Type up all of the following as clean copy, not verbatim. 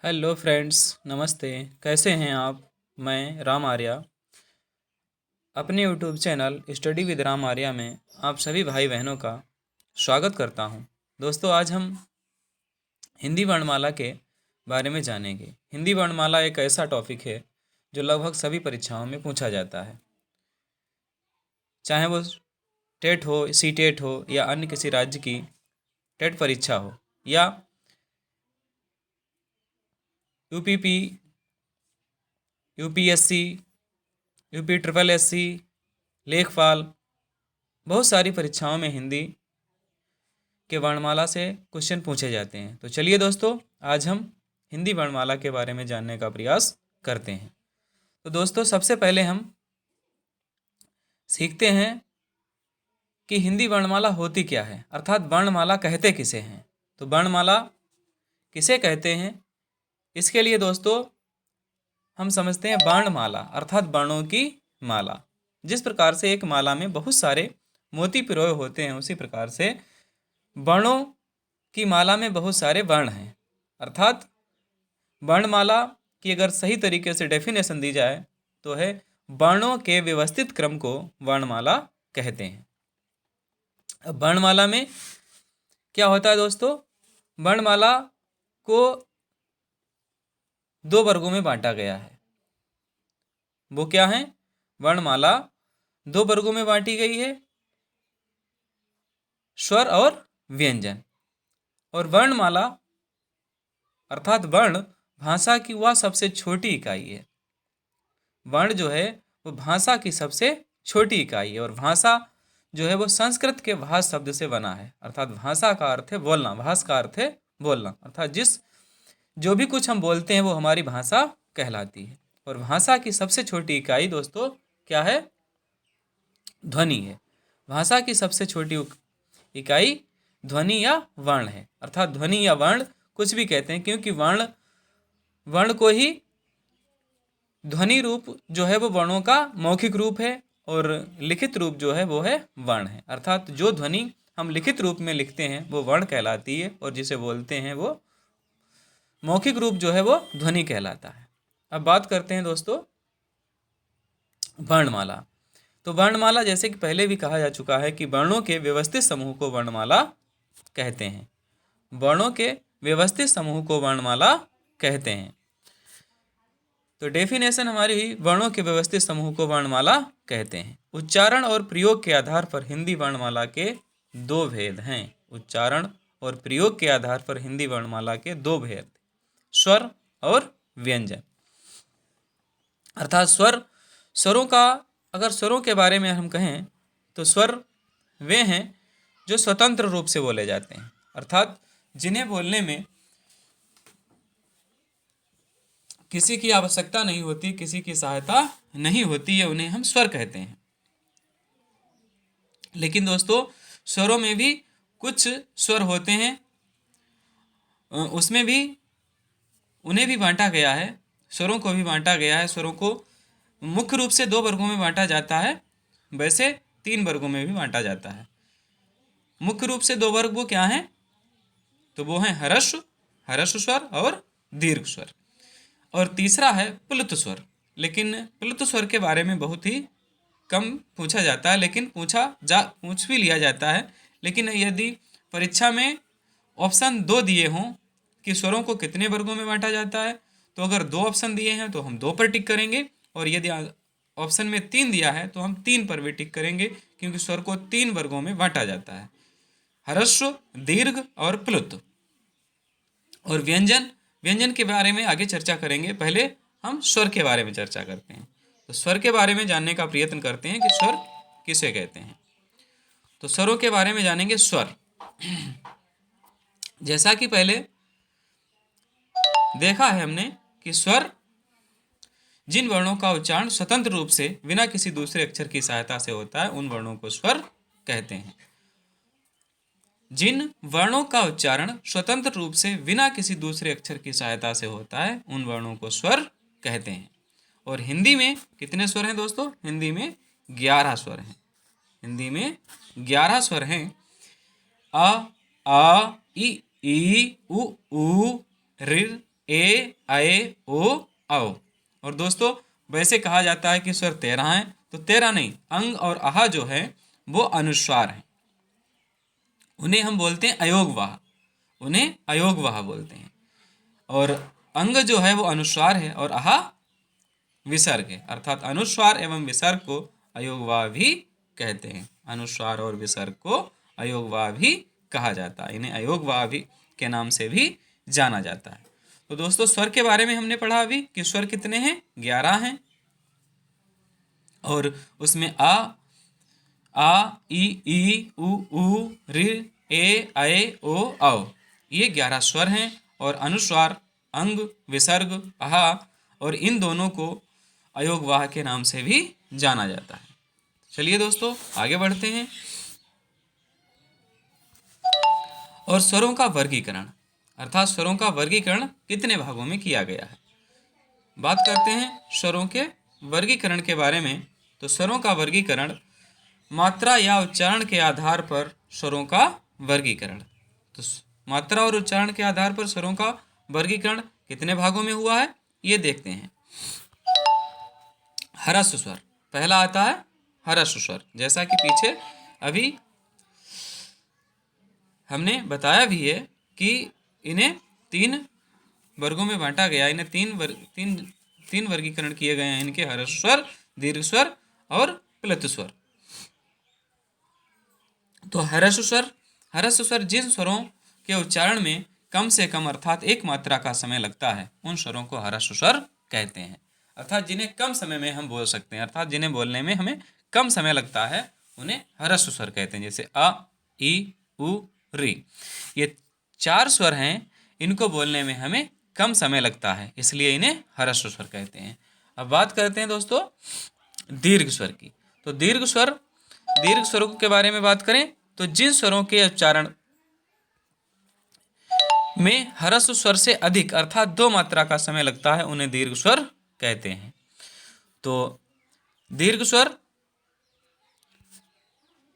Hello friends, नमस्ते। कैसे हैं आप? मैं राम आर्या अपने YouTube channel study with Ram Arya में आप सभी भाई बहनों का स्वागत करता हूं। दोस्तों, आज हम हिंदी वर्णमाला के बारे में जानेंगे। हिंदी वर्णमाला एक ऐसा टॉपिक है जो लगभग सभी परीक्षाओं में पूछा जाता है, चाहे वो टेट हो, सी टेट हो या अन्य किसी राज्य की टेट परीक्षा हो, या UPP, UPSC, UP triple SC, लेखपाल। बहुत सारी परीक्षाओं में हिंदी के वर्णमाला से क्वेश्चन पूछे जाते हैं। तो चलिए दोस्तों, आज हम हिंदी वर्णमाला के बारे में जानने का प्रयास करते हैं। तो दोस्तों, सबसे पहले हम सीखते हैं कि हिंदी वर्णमाला होती क्या है, अर्थात वर्णमाला कहते किसे हैं। तो वर्णमाला किसे कहते हैं, इसके लिए दोस्तों हम समझते हैं वर्णमाला अर्थात वर्णों की माला। जिस प्रकार से एक माला में बहुत सारे मोती पिरोए होते हैं, उसी प्रकार से वर्णों की माला में बहुत सारे वर्ण हैं। अर्थात वर्णमाला की अगर सही तरीके से डेफिनेशन दी जाए तो है वर्णों के व्यवस्थित क्रम को वर्णमाला कहते हैं। अब वर्णमाला में क्या होता है दोस्तों? वर्णमाला को दो वर्गों में बांटा गया है। वो क्या है? वर्णमाला दो वर्गों में बांटी गई है, स्वर और व्यंजन। और वर्णमाला अर्थात वर्ण भाषा की वह सबसे छोटी इकाई है। वर्ण जो है वो भाषा की सबसे छोटी इकाई है, और भाषा जो है वो संस्कृत के भाष शब्द से बना है। अर्थात भाषा का अर्थ है बोलना, भाष का अर्थ है बोलना, अर्थात जो भी कुछ हम बोलते हैं वो हमारी भाषा कहलाती है। और भाषा की सबसे छोटी इकाई दोस्तों क्या है? ध्वनि है। भाषा की सबसे छोटी इकाई ध्वनि या वर्ण है। अर्थात ध्वनि या वर्ण कुछ भी कहते हैं, क्योंकि वर्ण वर्ण को ही ध्वनि रूप जो है वो वर्णों का मौखिक रूप है, और लिखित रूप जो है वो है वर्ण है। अर्थात जो ध्वनि हम लिखित रूप में लिखते हैं वो वर्ण कहलाती है, और जिसे बोलते हैं वो मौखिक रूप जो है वो ध्वनि कहलाता है। अब बात करते हैं दोस्तों वर्णमाला। तो वर्णमाला, जैसे कि पहले भी कहा जा चुका है, कि वर्णों के व्यवस्थित समूह को वर्णमाला कहते हैं। वर्णों के व्यवस्थित समूह को वर्णमाला कहते हैं। तो डेफिनेशन हमारी हुई, वर्णों के व्यवस्थित समूह को वर्णमाला कहते हैं। उच्चारण और प्रयोग के आधार पर हिंदी वर्णमाला के दो भेद हैं। उच्चारण और प्रयोग के आधार पर हिंदी वर्णमाला के दो भेद, स्वर और व्यंजन। अर्थात स्वरों का, अगर स्वरों के बारे में हम कहें तो स्वर वे हैं जो स्वतंत्र रूप से बोले जाते हैं, अर्थात जिन्हें बोलने में किसी की आवश्यकता नहीं होती, किसी की सहायता नहीं होती है, उन्हें हम स्वर कहते हैं। लेकिन दोस्तों, स्वरों में भी कुछ स्वर होते हैं, उसमें भी उन्हें भी बांटा गया है, स्वरों को भी बांटा गया है। स्वरों को मुख्य रूप से दो वर्गों में बांटा जाता है, वैसे तीन वर्गों में भी बांटा जाता है। मुख्य रूप से दो वर्ग वो क्या हैं? तो वो हैं ह्रस्व, ह्रस्व स्वर और दीर्घ स्वर। और तीसरा है प्लुत स्वर। लेकिन प्लुत स्वर के बारे में बहुत ही कम पूछा जाता है, लेकिन पूछ भी लिया जाता है। लेकिन यदि परीक्षा में ऑप्शन दो दिए हों कि स्वरों को कितने वर्गों में बांटा जाता है, तो अगर दो ऑप्शन दिए हैं तो हम दो पर टिक करेंगे, और यदि ऑप्शन में तीन दिया है तो हम तीन पर भी टिक करेंगे, क्योंकि स्वर को तीन वर्गों में बांटा जाता है, ह्रस्व, दीर्घ और प्लुत। और व्यंजन के बारे में आगे चर्चा करेंगे, पहले हम स्वर के बारे में चर्चा करते हैं। तो स्वर के बारे में जानने का प्रयत्न करते हैं कि स्वर किसे कहते हैं। तो स्वरों के बारे में जानेंगे। स्वर, जैसा कि पहले देखा है हमने कि स्वर जिन वर्णों का उच्चारण स्वतंत्र रूप से बिना किसी दूसरे अक्षर की सहायता से होता है, उन वर्णों को स्वर कहते हैं। जिन वर्णों का उच्चारण स्वतंत्र रूप से बिना किसी दूसरे अक्षर की सहायता से होता है, उन वर्णों को स्वर कहते हैं। और हिंदी में कितने स्वर हैं दोस्तों? हिंदी में 11 स्वर हैं। हिंदी में 11 स्वर हैं। अ, आ, इ, ऊ, ऋ, ए, आए, ओ, औ। और दोस्तों वैसे कहा जाता है कि स्वर 13 हैं, तो 13 नहीं, अंग और आहा जो है वो अनुस्वार हैं। उन्हें हम बोलते हैं अयोगवाह, उन्हें अयोगवाह बोलते हैं। और अंग जो है वो अनुस्वार है और आहा विसर्ग है, अर्थात अनुस्वार एवं विसर्ग को अयोगवाह भी कहते हैं। अनुस्वार और विसर्ग को अयोगवाह भी कहा जाता है, इन्हें अयोगवाह भी के नाम से भी जाना जाता है। तो दोस्तों स्वर के बारे में हमने पढ़ा अभी कि स्वर कितने हैं, 11 हैं। और उसमें आ, ई, उ, ऋ, ए, ऐ, ओ, औ, ये 11 स्वर हैं। और अनुस्वार, अंग, विसर्ग, आहा और इन दोनों को अयोगवाह के नाम से भी जाना जाता है। चलिए दोस्तों आगे बढ़ते हैं। और स्वरों का वर्गीकरण, अर्थात स्वरों का वर्गीकरण कितने भागों में किया गया है। बात करते हैं स्वरों के वर्गीकरण के बारे में। तो स्वरों का वर्गीकरण मात्रा या उच्चारण के आधार पर स्वरों का वर्गीकरण। तो मात्रा और उच्चारण के आधार पर स्वरों का वर्गीकरण कितने भागों में हुआ है, ये देखते हैं। ह्रस्व स्वर पहला आता है, ह्रस्व स्वर, जैसा कि पीछे अभी हमने बताया भी है कि इन्हें 3 वर्गों में बांटा गया। इन्हें तीन वर्गीकरण किए गए हैं इनके, ह्रस्व स्वर, दीर्घ स्वर और प्लुत स्वर। तो ह्रस्व स्वर जिन स्वरों के उच्चारण में कम से कम अर्थात एक मात्रा का समय लगता है उन स्वरों को ह्रस्व स्वर कहते हैं। अर्थात जिन्हें कम समय में हम बोल सकते हैं, अर्थात जिन्हें बोलने में हमें कम समय लगता है उन्हें ह्रस्व स्वर कहते हैं। जैसे अ, ई, उ, ऋ, ये 4 स्वर हैं, इनको बोलने में हमें कम समय लगता है, इसलिए इन्हें ह्रस्व स्वर कहते हैं। अब बात करते हैं दोस्तों दीर्घ स्वर की। तो दीर्घ स्वरों के बारे में बात करें तो जिन स्वरों के उच्चारण में ह्रस्व स्वर से अधिक अर्थात 2 मात्रा का समय लगता है उन्हें दीर्घ स्वर कहते हैं। तो दीर्घ स्वर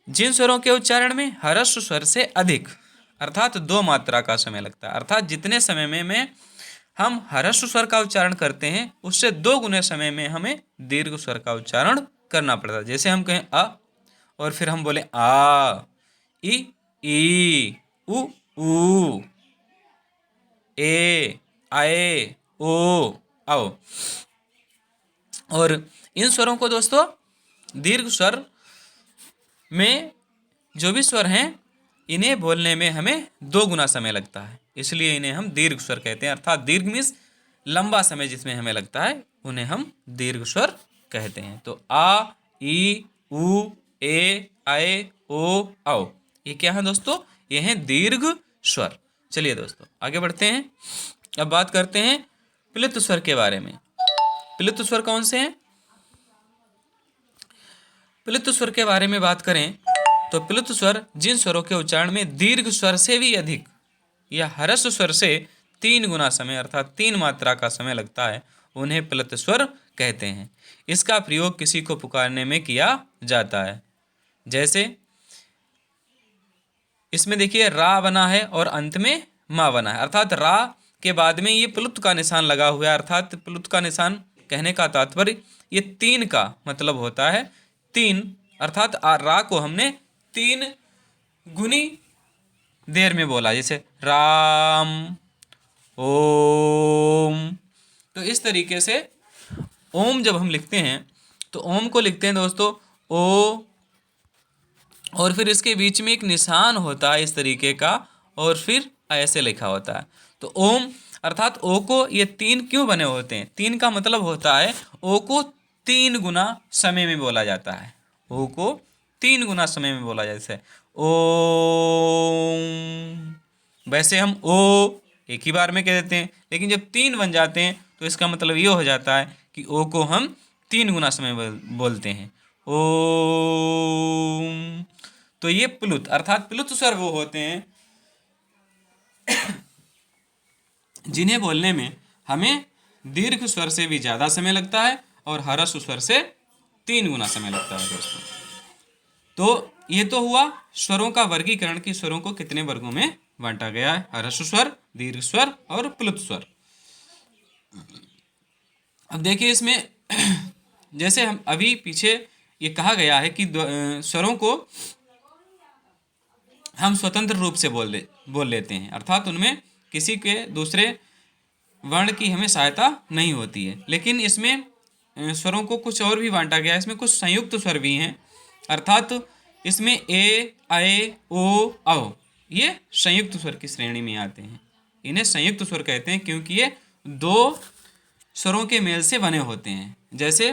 जिन स्वरों के उच्चारण में ह्रस्व स्वर से अधिक अर्थात 2 मात्रा का समय लगता है, अर्थात जितने समय में हम ह्रस्व स्वर का उच्चारण करते हैं उससे 2 गुने समय में हमें दीर्घ स्वर का उच्चारण करना पड़ता है। जैसे हम कहें अ और फिर हम बोले आ, ई, उ, ए, आए, ओ, औ। और इन स्वरों को दोस्तों दीर्घ स्वर में जो भी स्वर हैं इन्हें बोलने में हमें 2 गुना समय लगता है, इसलिए इन्हें हम दीर्घ स्वर कहते हैं। अर्थात दीर्घ मीन्स लंबा समय जिसमें हमें लगता है उन्हें हम दीर्घ स्वर कहते हैं। तो आ, ई, उ, ए, ऐ, ओ, औ, ये क्या है दोस्तों, ये हैं दीर्घ स्वर। चलिए दोस्तों आगे बढ़ते हैं। अब बात करते हैं प्लुत स्वर के बारे में। प्लुत स्वर कौन से हैं? प्लुत स्वर के बारे में बात करें तो प्लुत स्वर जिन स्वरों के उच्चारण में दीर्घ स्वर से भी अधिक या ह्रस्व स्वर से 3 गुना समय अर्थात 3 मात्रा का समय लगता है उन्हें प्लुत स्वर कहते हैं। इसका प्रयोग किसी को पुकारने में किया जाता है। जैसे इसमें देखिए रा बना है और अंत में मा बना है, अर्थात रा के बाद में ये प्लुत का निशान लगा हुआ है। अर्थात प्लुत का निशान कहने का तात्पर्य ये 3 का मतलब होता है 3, अर्थात रा को हमने 3 गुनी देर में बोला, जैसे राम, ओम। तो इस तरीके से ओम जब हम लिखते हैं तो ओम को लिखते हैं दोस्तों ओ, और फिर इसके बीच में एक निशान होता है इस तरीके का और फिर ऐसे लिखा होता है। तो ओम अर्थात ओ को ये 3 क्यों बने होते हैं, 3 का मतलब होता है ओ को 3 गुना समय में बोला जाता है, ओ को 3 गुना समय में बोला जाता है। ओम, वैसे हम ओ एक ही बार में कह देते हैं, लेकिन जब 3 बन जाते हैं तो इसका मतलब ये हो जाता है कि ओ को हम 3 गुना समय बोलते हैं, ओम। तो ये प्लुत अर्थात प्लुत स्वर वो होते हैं जिन्हें बोलने में हमें दीर्घ स्वर से भी ज़्यादा समय लगता है और ह्रस्व स्वर से 3 गुना समय लगता है दोस्तों। तो ये तो हुआ स्वरों का वर्गीकरण की स्वरों को कितने वर्गों में बांटा गया है, ह्रस्व स्वर, दीर्घ स्वर और प्लुत स्वर। अब देखिए इसमें जैसे हम अभी पीछे ये कहा गया है कि स्वरों को हम स्वतंत्र रूप से बोल लेते हैं, अर्थात उनमें किसी के दूसरे वर्ण की हमें सहायता नहीं होती है। लेकिन इसमें स्वरों को कुछ और भी बांटा गया है, इसमें कुछ संयुक्त स्वर भी हैं, अर्थात इसमें ए, ऐ, ओ, औ ये संयुक्त स्वर की श्रेणी में आते हैं। इन्हें संयुक्त स्वर कहते हैं क्योंकि ये दो स्वरों के मेल से बने होते हैं। जैसे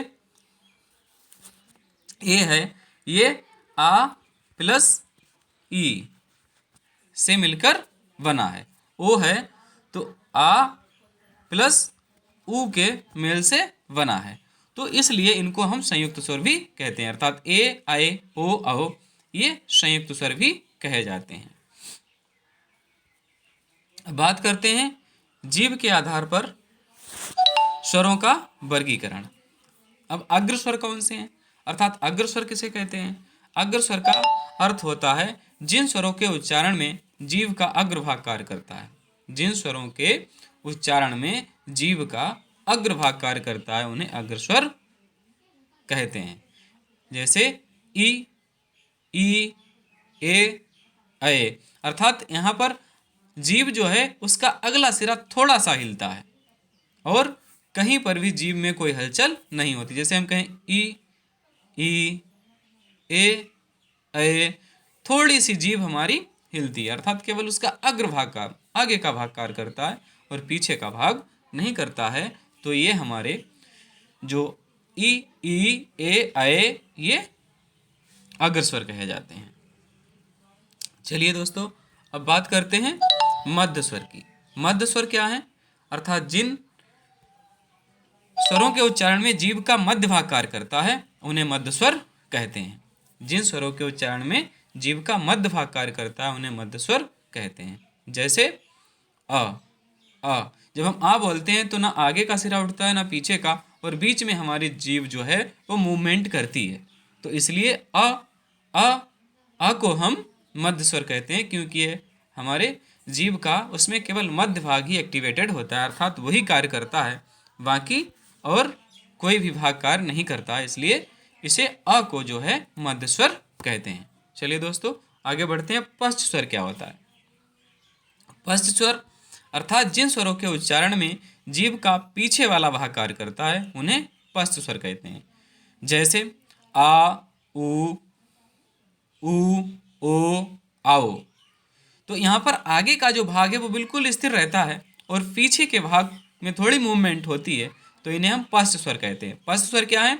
ए है, ये आ प्लस ई से मिलकर बना है। ओ है तो आ प्लस ऊ के मेल से बना है, तो इसलिए इनको हम संयुक्त स्वर भी कहते हैं, अर्थात ए, ऐ, ओ, औ ये संयुक्त स्वर भी कहे जाते हैं। अब बात करते हैं जीभ के आधार पर स्वरों का वर्गीकरण। अब अग्र स्वर कौन से हैं, अर्थात अग्र स्वर किसे कहते हैं? अग्र स्वर का अर्थ होता है जिन स्वरों के उच्चारण में जीभ का अग्रभाग कार्य करता है। जिन स्वरों के उच्चारण में जीभ का अग्रभाग कार्य करता है उन्हें अग्र स्वर कहते हैं। जैसे ई, ए, ऐ, अर्थात यहाँ पर जीभ जो है उसका अगला सिरा थोड़ा सा हिलता है और कहीं पर भी जीभ में कोई हलचल नहीं होती। जैसे हम कहें ई, ए, ऐ, थोड़ी सी जीभ हमारी हिलती है, अर्थात केवल उसका अग्रभाग का आगे का भाग कार्य करता है और पीछे का भाग नहीं करता है। तो ये हमारे जो ई, ए, ऐ ये अग्र स्वर कहे जाते हैं। चलिए दोस्तों अब बात करते हैं मध्य स्वर की। मध्य स्वर क्या है, अर्थात जिन स्वरों के उच्चारण में जीभ का मध्य भाग कार्य करता है उन्हें मध्य स्वर कहते हैं। जिन स्वरों के उच्चारण में जीभ का मध्य भाग कार्य करता है उन्हें मध्य स्वर कहते हैं। जैसे अ, जब हम आ बोलते हैं तो ना आगे का सिरा उठता है ना पीछे का, और बीच में हमारी जीभ जो है वो मूवमेंट करती है, तो इसलिए अ को हम मध्य स्वर कहते हैं क्योंकि ये हमारे जीभ का उसमें केवल मध्य भाग ही एक्टिवेटेड होता है, अर्थात वही कार्य करता है, बाकी और कोई भी भाग कार्य नहीं करता है, इसलिए इसे अ को जो है मध्य स्वर कहते हैं। चलिए दोस्तों आगे बढ़ते हैं। पश्च स्वर क्या होता है? पश्च स्वर अर्थात जिन स्वरों के उच्चारण में जीभ का पीछे वाला भाग कार्य करता है उन्हें पश्च स्वर कहते हैं। जैसे आ, उ, ओ, आओ, तो यहाँ पर आगे का जो भाग है वो बिल्कुल स्थिर रहता है और पीछे के भाग में थोड़ी मूवमेंट होती है, तो इन्हें हम पश्च स्वर कहते हैं। पश्च स्वर क्या है?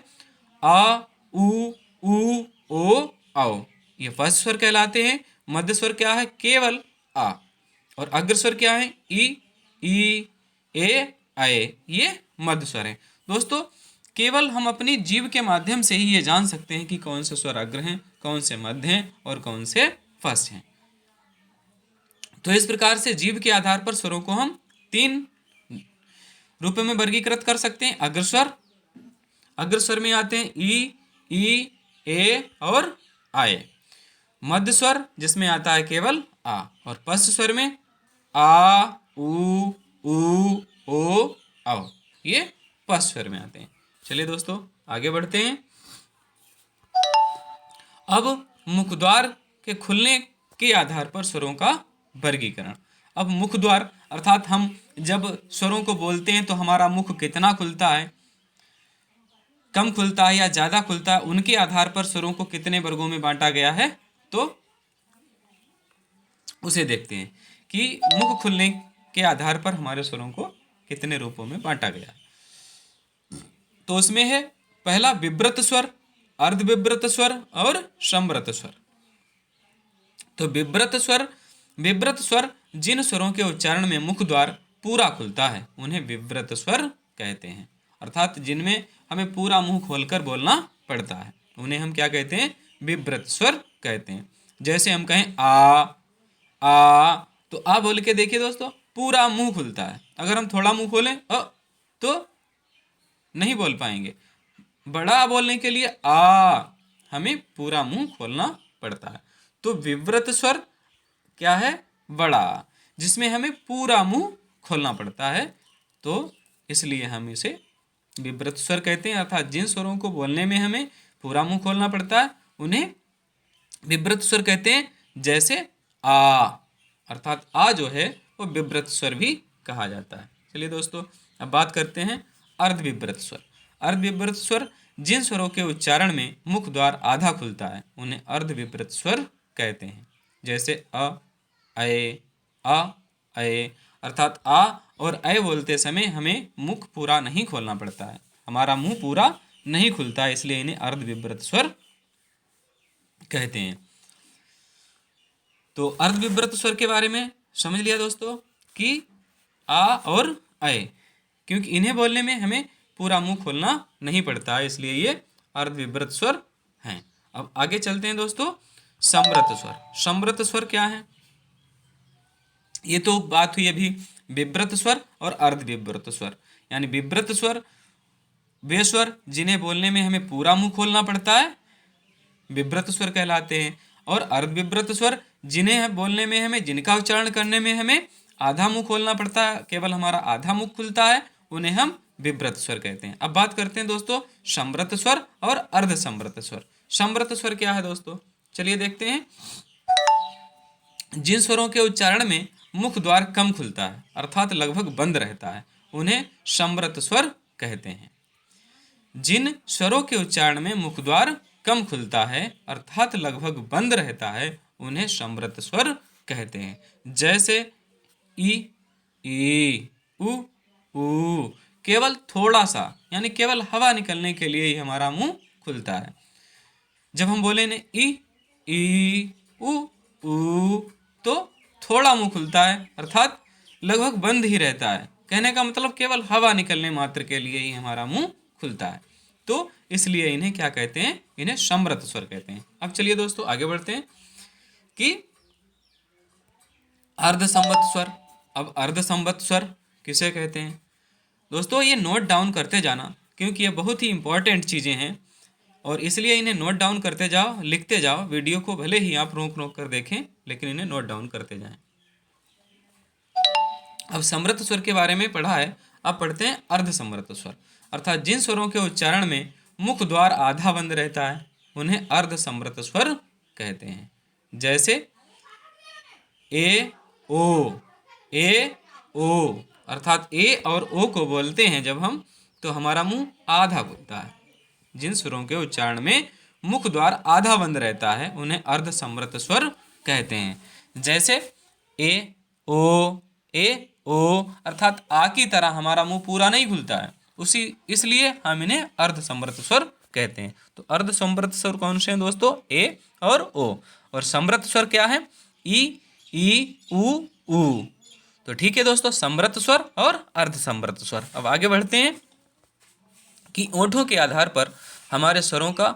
आ, उ, ओ, आओ, ये पश्च स्वर कहलाते हैं। मध्य स्वर क्या है? केवल आ। और अग्र स्वर क्या है? ई, ए, ऐ, ये मध्य स्वर है। दोस्तों केवल हम अपनी जीभ के माध्यम से ही ये जान सकते हैं कि कौन से स्वर अग्र हैं, कौन से मध्य हैं और कौन से पश्च हैं। तो इस प्रकार से जीभ के आधार पर स्वरों को हम 3 रूपों में वर्गीकृत कर सकते हैं। अग्र स्वर, अग्र स्वर में आते हैं ई, ए और आए। मध्य स्वर जिसमें आता है केवल आ, और पश्च स्वर में आ, उ, ओ, औ, ये पश्च स्वर में आते हैं। चलिए दोस्तों आगे बढ़ते हैं। अब मुखद्वार के खुलने के आधार पर स्वरों का वर्गीकरण। अब मुखद्वार अर्थात हम जब स्वरों को बोलते हैं तो हमारा मुख कितना खुलता है, कम खुलता है या ज़्यादा खुलता है, उनके आधार पर स्वरों को कितने वर्गों में बांटा गया है, तो उसे देखते हैं कि मुख खुलने के आधार पर हमारे स्वरों को कितने रूपों में बांटा गया। तो उसमें है पहला विव्रत स्वर, अर्धविव्रत स्वर और संव्रत स्वर। तो विव्रत स्वर जिन स्वरों के उच्चारण में मुख द्वार पूरा खुलता है उन्हें विव्रत स्वर कहते हैं, अर्थात जिनमें हमें पूरा मुंह खोलकर बोलना पड़ता है उन्हें हम क्या कहते हैं? विव्रत स्वर कहते हैं। जैसे हम कहें आ, तो आ बोल के देखिए दोस्तों पूरा मुंह खुलता है। अगर हम थोड़ा मुंह खोलें तो नहीं बोल पाएंगे। बड़ा बोलने के लिए हमें पूरा मुंह खोलना पड़ता है। तो विव्रत स्वर क्या है? बड़ा, जिसमें हमें पूरा मुंह खोलना पड़ता है, तो इसलिए हम इसे विब्रत स्वर कहते हैं। अर्थात जिन स्वरों को बोलने में हमें पूरा मुंह खोलना पड़ता है उन्हें विब्रत स्वर कहते हैं। जैसे आ, अर्थात आ जो है वो विब्रत स्वर भी कहा जाता है। चलिए दोस्तों, अब बात करते हैं अर्धविब्रत स्वर। अर्धविब्रत स्वर जिन स्वरों के उच्चारण में मुख द्वार आधा खुलता है उन्हें अर्धविब्रत स्वर कहते हैं। जैसे अ, ए, आ, ए, अर्थात आ और ए बोलते समय हमें मुख पूरा नहीं खोलना पड़ता है, हमारा मुंह पूरा नहीं खुलता है, इसलिए इन्हें अर्धविब्रत स्वर कहते हैं। तो अर्धविब्रत स्वर के बारे में समझ लिया दोस्तों कि आ और ए, क्योंकि इन्हें बोलने में हमें पूरा मुंह खोलना नहीं पड़ता है, इसलिए ये अर्धविब्रत स्वर हैं। अब आगे चलते हैं दोस्तों, समृत स्वर। समृत स्वर क्या है? ये तो बात हुई अभी विब्रत स्वर और अर्धविब्रत स्वर। यानी विब्रत स्वर वे स्वर जिन्हें बोलने में हमें पूरा मुंह खोलना पड़ता है, विब्रत स्वर कहलाते हैं। और अर्धविब्रत स्वर जिन्हें बोलने में हमें, जिनका उच्चारण करने में हमें आधा मुंह खोलना पड़ता है, केवल हमारा आधा मुंह खुलता है, उन्हें हम विब्रत स्वर कहते हैं। अब बात करते हैं दोस्तों समृत स्वर और अर्धसमृत स्वर। समृत स्वर क्या है दोस्तों? चलिए देखते हैं। जिन स्वरों के उच्चारण में मुख द्वार कम खुलता है अर्थात लगभग बंद रहता है उन्हें समृत स्वर कहते हैं। जिन स्वरों के उच्चारण में मुख द्वार कम खुलता है अर्थात लगभग बंद रहता है उन्हें समृत स्वर कहते हैं। जैसे ई, उ, ऊ, केवल थोड़ा सा, यानी केवल हवा निकलने के लिए ही हमारा मुंह खुलता है। जब हम बोले ने ई, उ, ऊ, तो थोड़ा मुंह खुलता है अर्थात लगभग बंद ही रहता है। कहने का मतलब केवल हवा निकलने मात्र के लिए ही हमारा मुंह खुलता है। तो इसलिए इन्हें क्या कहते हैं? इन्हें समृत स्वर कहते हैं। अब चलिए दोस्तों आगे बढ़ते हैं कि अर्धसंबत स्वर। अब अर्धसंबत स्वर किसे कहते हैं? दोस्तों ये नोट डाउन करते जाना, क्योंकि ये बहुत ही इंपॉर्टेंट चीज़ें हैं और इसलिए इन्हें नोट डाउन करते जाओ, लिखते जाओ। वीडियो को भले ही आप रोक रोक कर देखें, लेकिन इन्हें नोट डाउन करते जाएं। अब समृत स्वर के बारे में पढ़ा है, अब पढ़ते हैं अर्धसमृत स्वर। अर्थात जिन स्वरों के उच्चारण में मुख द्वार आधा बंद रहता है उन्हें अर्धसमृत स्वर कहते हैं। जैसे ए, ओ, ए, ओ, अर्थात ए और ओ को बोलते हैं जब हम, तो हमारा मुंह आधा खुलता है। जिन स्वरों के उच्चारण में मुख द्वार आधा बंद रहता है उन्हें अर्धसमृत स्वर कहते हैं। जैसे ए, ओ, अर्थात आ की तरह हमारा मुंह पूरा नहीं खुलता है, इसलिए हम इन्हें अर्धसमृत स्वर कहते हैं। तो अर्धसमृत स्वर कौन से हैं दोस्तों? ए और ओ। और समृत स्वर क्या है? ई, उ। तो ठीक है दोस्तों, समृत स्वर और अर्धसमृत स्वर। अब आगे बढ़ते हैं कि ओंठों के आधार पर हमारे स्वरों का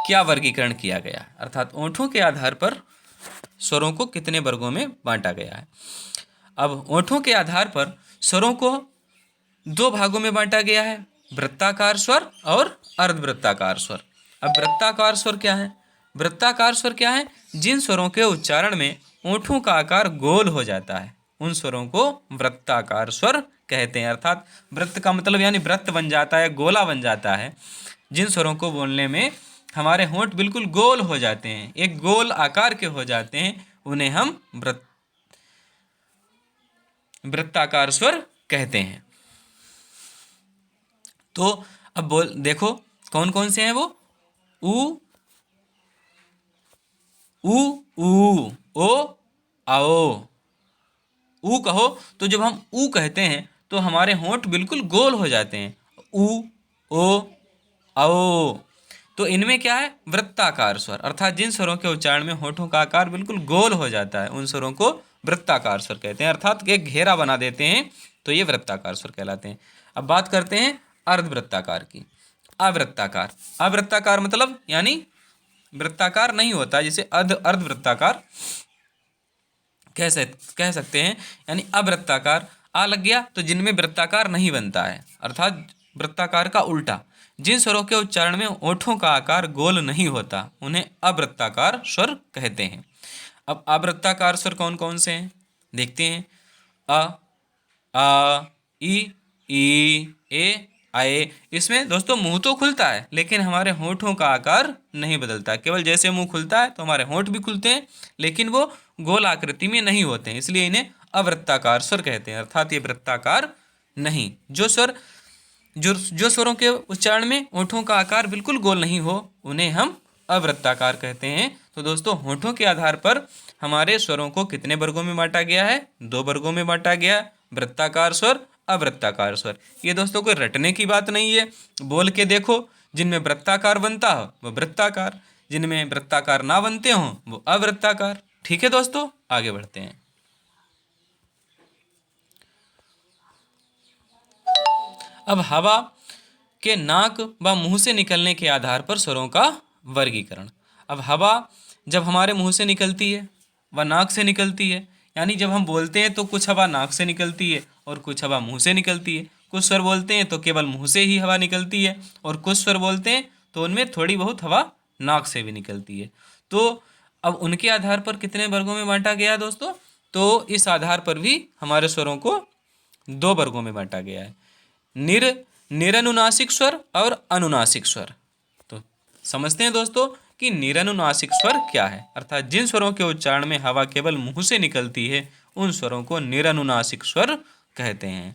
क्या वर्गीकरण किया गया है। अर्थात ओंठों के आधार पर स्वरों को कितने वर्गों में बांटा गया है। अब ओंठों के आधार पर स्वरों को दो भागों में बांटा गया है, वृत्ताकार स्वर और अर्धवृत्ताकार स्वर। अब वृत्ताकार स्वर क्या है? वृत्ताकार स्वर क्या है? जिन स्वरों के उच्चारण में ओंठों का आकार गोल हो जाता है उन स्वरों को वृत्ताकार स्वर कहते हैं। अर्थात वृत्त का मतलब यानी वृत्त बन जाता है, गोला बन जाता है। जिन स्वरों को बोलने में हमारे होंठ बिल्कुल गोल हो जाते हैं, एक गोल आकार के हो जाते हैं, उन्हें हम वृत्ताकार स्वर कहते हैं। तो अब देखो कौन कौन से हैं वो? उ, ओ, आओ। ऊ कहो तो जब हम ऊ कहते हैं तो हमारे होंठ बिल्कुल गोल हो जाते हैं, ऊ, ओ, आओ। तो इनमें क्या है? वृत्ताकार स्वर। अर्थात जिन स्वरों के उच्चारण में होठों का आकार बिल्कुल गोल हो जाता है उन स्वरों को वृत्ताकार स्वर कहते हैं। अर्थात एक घेरा बना देते हैं, तो ये वृत्ताकार स्वर कहलाते हैं। अब बात करते हैं अर्धवृत्ताकार की। अवृत्ताकार। अवृत्ताकार मतलब यानी वृत्ताकार नहीं होता, जिसे अर्धवृत्ताकार कह सकते हैं। यानी अवृत्ताकार आ लग गया तो जिनमें वृत्ताकार नहीं बनता है, अर्थात वृत्ताकार का उल्टा। जिन स्वरों के उच्चारण में ओठों का आकार गोल नहीं होता उन्हें अवृत्ताकार स्वर कहते हैं। अब अवृत्ताकार स्वर कौन कौन से हैं देखते हैं। अ, आ, ई, ई, ए, आए। इसमें दोस्तों मुंह तो खुलता है लेकिन हमारे होठों का आकार नहीं बदलता। केवल जैसे मुंह खुलता है तो हमारे होठ भी खुलते हैं, लेकिन वो गोल आकृति में नहीं होते हैं, इसलिए इन्हें अवृत्ताकार स्वर कहते हैं। अर्थात ये वृत्ताकार नहीं। जो स्वरों के उच्चारण में होठों का आकार बिल्कुल गोल नहीं हो उन्हें हम अवृत्ताकार कहते हैं। तो दोस्तों होठों के आधार पर हमारे स्वरों को कितने वर्गों में बांटा गया है? 2 वर्गों में बांटा गया है, वृत्ताकार स्वर, अवृत्ताकार स्वर। ये दोस्तों कोई रटने की बात नहीं है, बोल के देखो। जिनमें वृत्ताकार बनता हो वो वृत्ताकार, जिनमें वृत्ताकार ना बनते हों वो अवृत्ताकार। ठीक है दोस्तों, आगे बढ़ते हैं। अब हवा के नाक व मुंह से निकलने के आधार पर स्वरों का वर्गीकरण। अब हवा जब हमारे मुंह से निकलती है व नाक से निकलती है, यानी जब हम बोलते हैं तो कुछ हवा नाक से निकलती है और कुछ हवा मुंह से निकलती है। कुछ स्वर बोलते हैं तो केवल मुंह से ही हवा निकलती है और कुछ स्वर बोलते हैं तो उनमें थोड़ी बहुत हवा नाक से भी निकलती है। तो अब उनके आधार पर कितने वर्गों में बांटा गया है दोस्तों? तो इस आधार पर भी हमारे स्वरों को 2 वर्गों में बांटा गया है, निरनुनासिक स्वर और अनुनासिक स्वर। तो समझते हैं दोस्तों कि निरनुनासिक स्वर क्या है। अर्थात जिन स्वरों के उच्चारण में हवा केवल मुंह से निकलती है उन स्वरों को निरनुनासिक स्वर कहते हैं।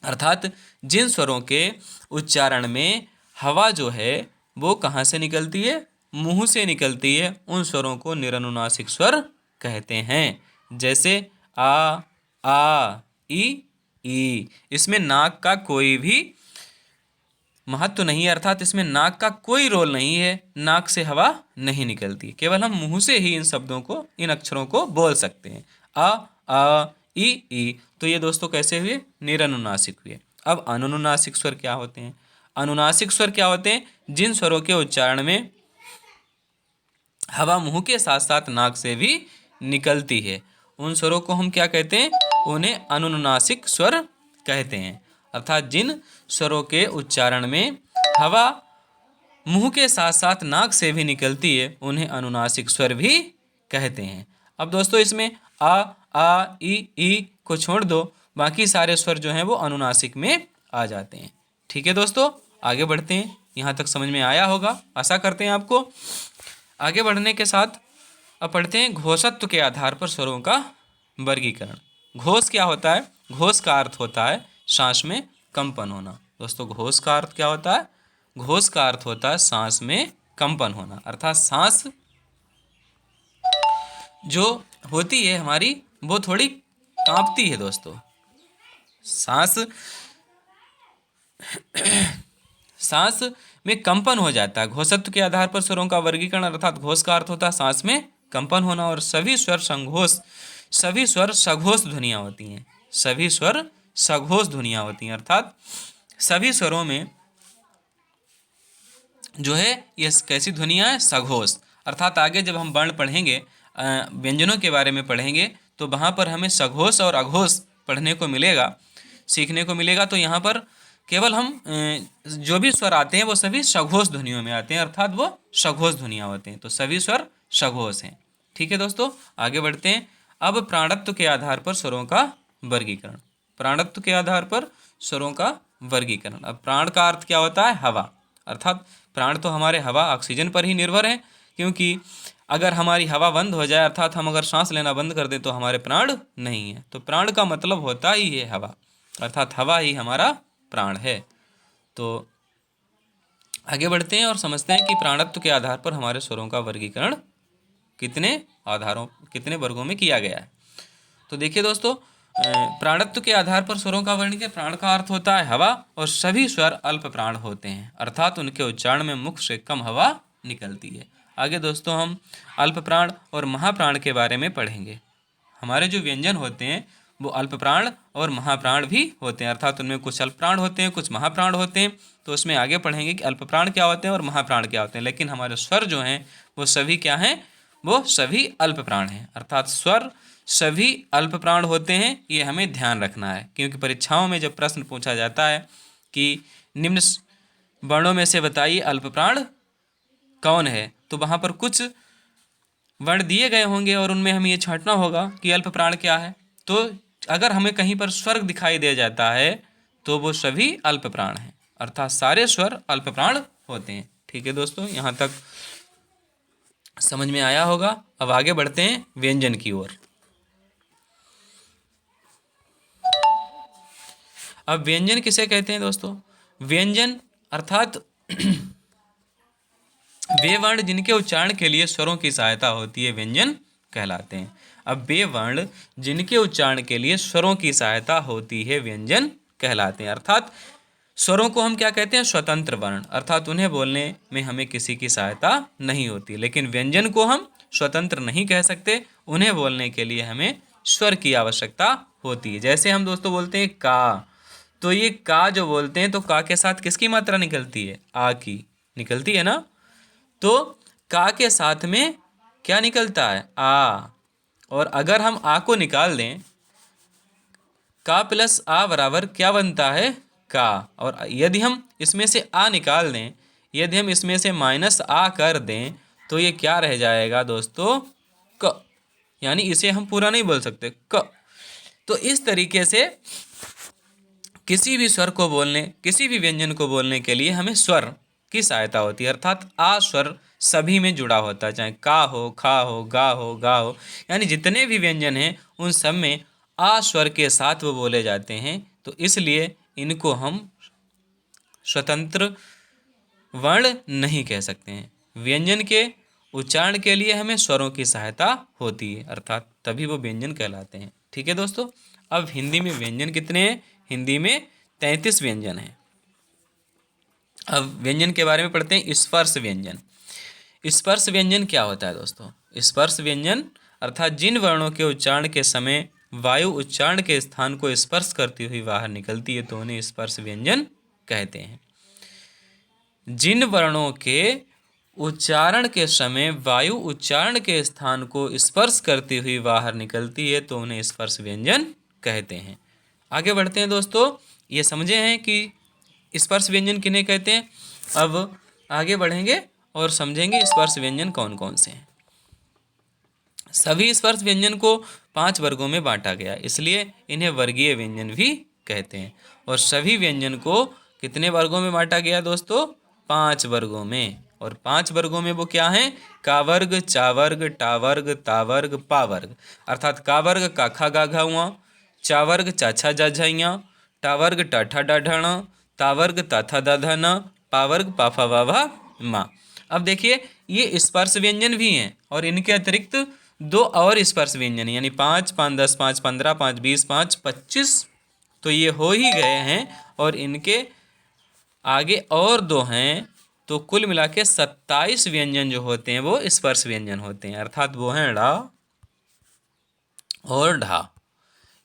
अर्थात जिन स्वरों के उच्चारण में हवा जो है वो कहाँ से निकलती है? मुंह से निकलती है। उन स्वरों को निरनुनासिक स्वर कहते हैं। जैसे आ, ई। इसमें नाक का कोई भी महत्व नहीं है, अर्थात इसमें नाक का कोई रोल नहीं है, नाक से हवा नहीं निकलती, केवल हम मुंह से ही इन शब्दों को, इन अक्षरों को बोल सकते हैं। आ, ई। तो ये दोस्तों कैसे हुए? निरनुनासिक हुए। अब अनुनासिक स्वर क्या होते हैं? अनुनासिक स्वर क्या होते हैं? जिन स्वरों के उच्चारण में हवा मुंह के साथ साथ नाक से भी निकलती है उन स्वरों को हम क्या कहते हैं? उन्हें अनुनासिक स्वर कहते हैं। अर्थात जिन स्वरों के उच्चारण में हवा मुंह के साथ साथ नाक से भी निकलती है उन्हें अनुनासिक स्वर भी कहते हैं। अब दोस्तों इसमें आ, ई को छोड़ दो, बाकी सारे स्वर जो हैं वो अनुनासिक में आ जाते हैं। ठीक है दोस्तों, आगे बढ़ते हैं। यहाँ तक समझ में आया होगा, आशा करते हैं आपको। आगे बढ़ने के साथ अब पढ़ते हैं घोषत्व के आधार पर स्वरों का वर्गीकरण। घोष क्या होता है? घोष का अर्थ होता है सांस में कंपन होना। दोस्तों घोष का अर्थ क्या होता है? घोष का अर्थ होता है सांस में कंपन होना। अर्थात सांस जो होती है हमारी वो थोड़ी कांपती है दोस्तों। सांस में कंपन हो जाता है। घोषत्व के आधार पर स्वरों का वर्गीकरण। अर्थात घोष का अर्थ होता है सांस में कंपन होना और सभी स्वर सघोष ध्वनियाँ होती हैं। सभी स्वर सघोष ध्वनियाँ होती हैं। अर्थात सभी स्वरों में जो है ये कैसी ध्वनियाँ हैं? सघोष। अर्थात आगे जब हम वर्ण पढ़ेंगे, व्यंजनों के बारे में पढ़ेंगे तो वहाँ पर हमें सघोष और अघोष पढ़ने को मिलेगा, सीखने को मिलेगा। तो यहाँ पर केवल हम जो भी स्वर आते हैं वो सभी सघोष ध्वनियों में आते हैं, अर्थात वो सघोष ध्वनियाँ होते हैं। तो सभी स्वर सघोष हैं। ठीक है दोस्तों, आगे बढ़ते हैं। अब प्राणत्व के आधार पर स्वरों का वर्गीकरण। प्राणत्व के आधार पर स्वरों का वर्गीकरण। अब प्राण का अर्थ क्या होता है? हवा। अर्थात प्राण तो हमारे हवा, ऑक्सीजन पर ही निर्भर है, क्योंकि अगर हमारी हवा बंद हो जाए, अर्थात हम अगर सांस लेना बंद कर दें तो हमारे प्राण नहीं है। तो प्राण का मतलब होता ही है हवा, अर्थात हवा ही हमारा प्राण है। तो आगे बढ़ते हैं और समझते हैं कि प्राणत्व के आधार पर हमारे स्वरों का वर्गीकरण कितने वर्गों में किया गया है। तो देखिए दोस्तों, प्राणत्व के आधार पर स्वरों का वर्णन। प्राण का अर्थ होता है हवा और सभी स्वर अल्प प्राण होते हैं, अर्थात उनके उच्चारण में मुख से कम हवा निकलती है। आगे दोस्तों हम अल्प प्राण और महाप्राण के बारे में पढ़ेंगे। हमारे जो व्यंजन होते हैं वो अल्प प्राण और महाप्राण भी होते हैं, अर्थात उनमें कुछ अल्प प्राण होते हैं, कुछ महाप्राण होते हैं। तो उसमें आगे पढ़ेंगे कि अल्प प्राण क्या होते हैं और महाप्राण क्या होते हैं। लेकिन हमारे स्वर जो हैं वो सभी क्या हैं? वो सभी अल्प प्राण हैं। अर्थात स्वर सभी अल्प प्राण होते हैं, ये हमें ध्यान रखना है, क्योंकि परीक्षाओं में जब प्रश्न पूछा जाता है कि निम्न वर्णों में से बताइए अल्प प्राण कौन है, तो वहाँ पर कुछ वर्ण दिए गए होंगे और उनमें हमें ये छांटना होगा कि अल्प प्राण क्या है। तो अगर हमें कहीं पर स्वर्ग दिखाई दे जाता है तो वो सभी अल्प प्राण हैं, अर्थात सारे स्वर अल्प प्राण होते हैं। ठीक है दोस्तों, यहाँ तक समझ में आया होगा। अब आगे बढ़ते हैं व्यंजन की ओर। अब व्यंजन किसे कहते हैं दोस्तों? व्यंजन अर्थात वे वर्ण जिनके उच्चारण के लिए स्वरों की सहायता होती है व्यंजन कहलाते हैं। अब वे वर्ण जिनके उच्चारण के लिए स्वरों की सहायता होती है व्यंजन कहलाते हैं। अर्थात स्वरों को हम क्या कहते हैं? स्वतंत्र वर्ण, अर्थात उन्हें बोलने में हमें किसी की सहायता नहीं होती। लेकिन व्यंजन को हम स्वतंत्र नहीं कह सकते, उन्हें बोलने के लिए हमें स्वर की आवश्यकता होती है। जैसे हम दोस्तों बोलते हैं का, तो ये का जो बोलते हैं तो का के साथ किसकी मात्रा निकलती है? आ की निकलती है ना। तो का के साथ में क्या निकलता है? आ। और अगर हम आ को निकाल दें, का प्लस आ बराबर क्या बनता है? का। और यदि हम इसमें से आ निकाल दें, यदि हम इसमें से माइनस आ कर दें, तो ये क्या रह जाएगा दोस्तों? क। यानी इसे हम पूरा नहीं बोल सकते, क। तो इस तरीके से किसी भी स्वर को बोलने, किसी भी व्यंजन को बोलने के लिए हमें स्वर की सहायता होती है। अर्थात आ स्वर सभी में जुड़ा होता है, चाहे का हो, खा हो, गा हो, गा हो, यानी जितने भी व्यंजन हैं उन सब में आ स्वर के साथ वो बोले जाते हैं। तो इसलिए इनको हम स्वतंत्र वर्ण नहीं कह सकते हैं। व्यंजन के उच्चारण के लिए हमें स्वरों की सहायता होती है, अर्थात तभी वो व्यंजन कहलाते हैं। ठीक है दोस्तों, अब हिंदी में व्यंजन कितने हैं? हिंदी में 33 व्यंजन हैं। अब व्यंजन के बारे में पढ़ते हैं। स्पर्श व्यंजन। स्पर्श व्यंजन क्या होता है दोस्तों? स्पर्श व्यंजन अर्थात जिन वर्णों के उच्चारण के समय वायु उच्चारण के स्थान को स्पर्श करती हुई बाहर निकलती है तो उन्हें स्पर्श व्यंजन कहते हैं। जिन वर्णों के उच्चारण के समय वायु उच्चारण के स्थान को स्पर्श करती हुई बाहर निकलती है तो उन्हें स्पर्श व्यंजन कहते हैं। आगे बढ़ते हैं दोस्तों। ये समझे हैं कि स्पर्श व्यंजन किन्हें कहते हैं। अब आगे बढ़ेंगे और समझेंगे स्पर्श व्यंजन कौन कौन से हैं। सभी स्पर्श व्यंजन को 5 वर्गों में बांटा गया, इसलिए इन्हें वर्गीय व्यंजन भी कहते हैं। और सभी व्यंजन को कितने वर्गों में बांटा गया दोस्तों? 5 वर्गों में। और 5 वर्गों में वो क्या हैं? का वर्ग, चा वर्ग, टा वर्ग, ता वर्ग, पा वर्ग। अर्थात का वर्ग का खा गा घा उआ, चा वर्ग चा छा जा झइया, टा वर्ग टा ठा डा ढा, ता वर्ग ता था दा धा ना, पा वर्ग पा फा वा भा मा। अब देखिए ये स्पर्श व्यंजन भी हैं और इनके अतिरिक्त 2 और स्पर्श व्यंजन यानी 5, 5, 10, 5, 15, 5, 20, 5, 25 तो ये हो ही गए हैं। और इनके आगे और 2 हैं, तो कुल मिला के 27 व्यंजन जो होते हैं वो स्पर्श व्यंजन होते हैं। अर्थात वो हैं ड़ा और ढा।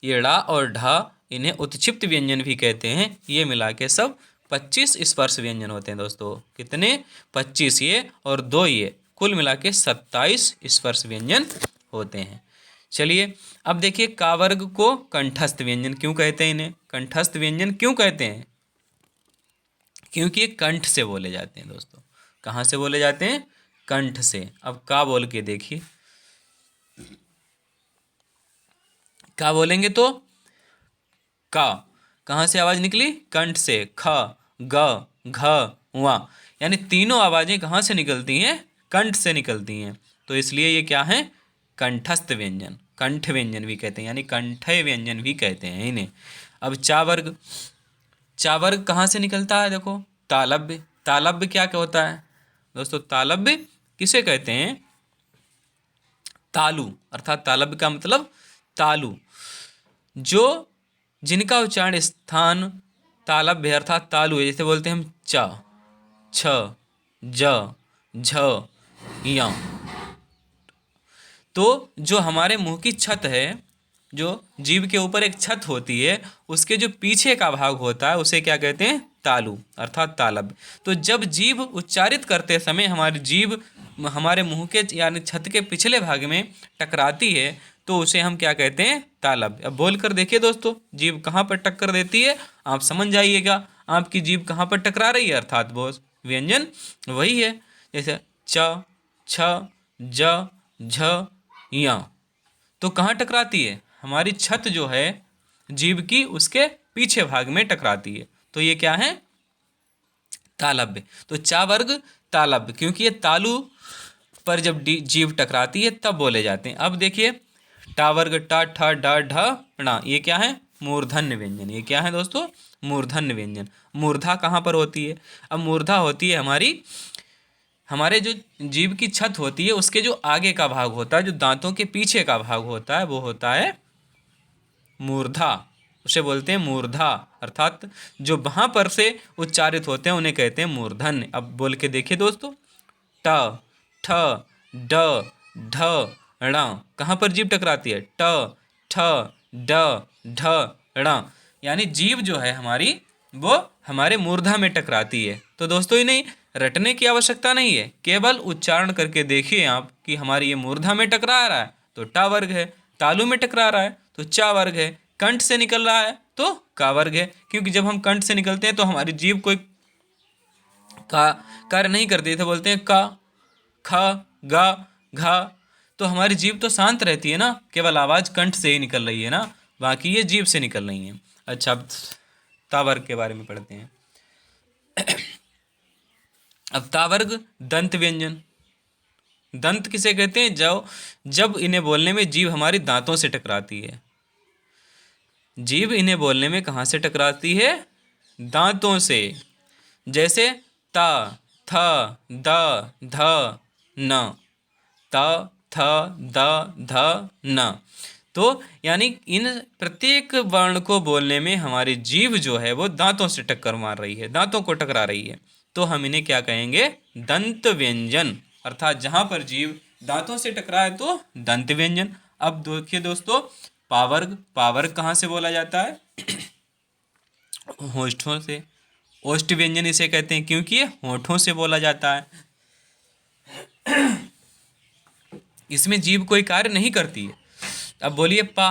ये ड़ा और ढा इन्हें उत्क्षिप्त व्यंजन भी कहते हैं। ये मिला के सब 25 स्पर्श व्यंजन होते हैं दोस्तों। कितने? 25 ये और 2 ये, कुल मिला के 27 स्पर्श व्यंजन होते हैं। चलिए अब देखिए का वर्ग को कंठस्थ व्यंजन क्यों कहते हैं? इन्हें कंठस्थ व्यंजन क्यों कहते हैं? क्योंकि ये कंठ से बोले जाते हैं दोस्तों। कहाँ से बोले जाते हैं? कंठ से। अब का बोल के देखिए, का बोलेंगे तो का कहाँ से आवाज निकली? कंठ से। ख, ग, घ, वा, यानी तीनों आवाजें कहाँ से निकलती हैं? कंठ से निकलती हैं। तो इसलिए ये क्या है? कंठस्थ व्यंजन, कंठ व्यंजन भी कहते हैं, यानी कंठय व्यंजन भी कहते हैं इन्हें। अब चा वर्ग, चा वर्ग कहाँ से निकलता है? देखो तालव्य। तालव्य क्या होता है दोस्तों? तालव्य किसे कहते हैं? तालु, अर्थात तालव्य का मतलब तालु, जो जिनका उच्चारण स्थान तालव्य अर्थात तालु है। जैसे बोलते हैं हम च, छ, ज, झ, य। तो जो हमारे मुंह की छत है, जो जीभ के ऊपर एक छत होती है, उसके जो पीछे का भाग होता है उसे क्या कहते हैं? तालु अर्थात तालव्य। तो जब जीभ उच्चारित करते समय हमारी जीभ हमारे मुंह के यानी छत के पिछले भाग में टकराती है तो उसे हम क्या कहते हैं? तालव्य। अब बोल कर देखिए दोस्तों, जीभ कहाँ पर टक्कर देती है आप समझ जाइएगा। आपकी जीभ कहाँ पर टकरा रही है? अर्थात वो व्यंजन वही है। जैसे च, छ, ज, झ, या, तो कहाँ टकराती है? हमारी छत जो है जीभ की उसके पीछे भाग में टकराती है। तो ये क्या है? तालव्य। तो चा वर्ग तालव्य, क्योंकि ये तालु पर जब जीभ टकराती है तब बोले जाते हैं। अब देखिए टा वर्ग टा ठ ड ढ ण, ये क्या है? मूर्धन्य व्यंजन। ये क्या है दोस्तों? मूर्धन्य व्यंजन। मूर्धा कहाँ पर होती है? अब मूर्धा होती है हमारे जो जीभ की छत होती है उसके जो आगे का भाग होता है, जो दांतों के पीछे का भाग होता है, वो होता है मूर्धा। उसे बोलते हैं मूर्धा, अर्थात जो वहाँ पर से उच्चारित होते हैं उन्हें कहते हैं मूर्धन्य। अब बोल के देखिए दोस्तों, ट ठ ड ढ ण, कहाँ पर जीभ टकराती है? ट ठ ड ढ ण, यानी जीभ जो है हमारी वो हमारे मूर्धा में टकराती है। तो दोस्तों इन्हें रटने की आवश्यकता नहीं है, केवल उच्चारण करके देखिए आप कि हमारी ये मूर्धा में टकरा रहा है तो टा वर्ग है, तालु में टकरा रहा है तो चा वर्ग है, कंठ से निकल रहा है तो का वर्ग है। क्योंकि जब हम कंठ से निकलते हैं तो हमारी जीभ कोई का कार्य नहीं करती थे, बोलते हैं का ख गा घा, तो हमारी जीभ तो शांत रहती है ना, केवल आवाज कंठ से ही निकल रही है ना, बाकी ये जीभ से निकल रही है। अच्छा, अब तावर्ग के बारे में पढ़ते हैं। अब तावर्ग दंत व्यंजन। दंत किसे कहते हैं? जब इन्हें बोलने में जीभ हमारी दांतों से टकराती है। जीभ इन्हें बोलने में कहाँ से टकराती है? दांतों से। जैसे ता थ द ध न, ता थ द ध न। तो यानी इन प्रत्येक वर्ण को बोलने में हमारी जीभ जो है वो दांतों से टक्कर मार रही है, दांतों को टकरा रही है, तो हम इन्हें क्या कहेंगे? दंत व्यंजन। अर्थात जहां पर जीभ दांतों से टकराए तो दंत व्यंजन। अब देखिए दोस्तों, पावर्ग। पावर्ग कहाँ से बोला जाता है? होठों से। ओष्ठ व्यंजन इसे कहते हैं क्योंकि ये होठों से बोला जाता है। इसमें जीभ कोई कार्य नहीं करती है। अब बोलिए पा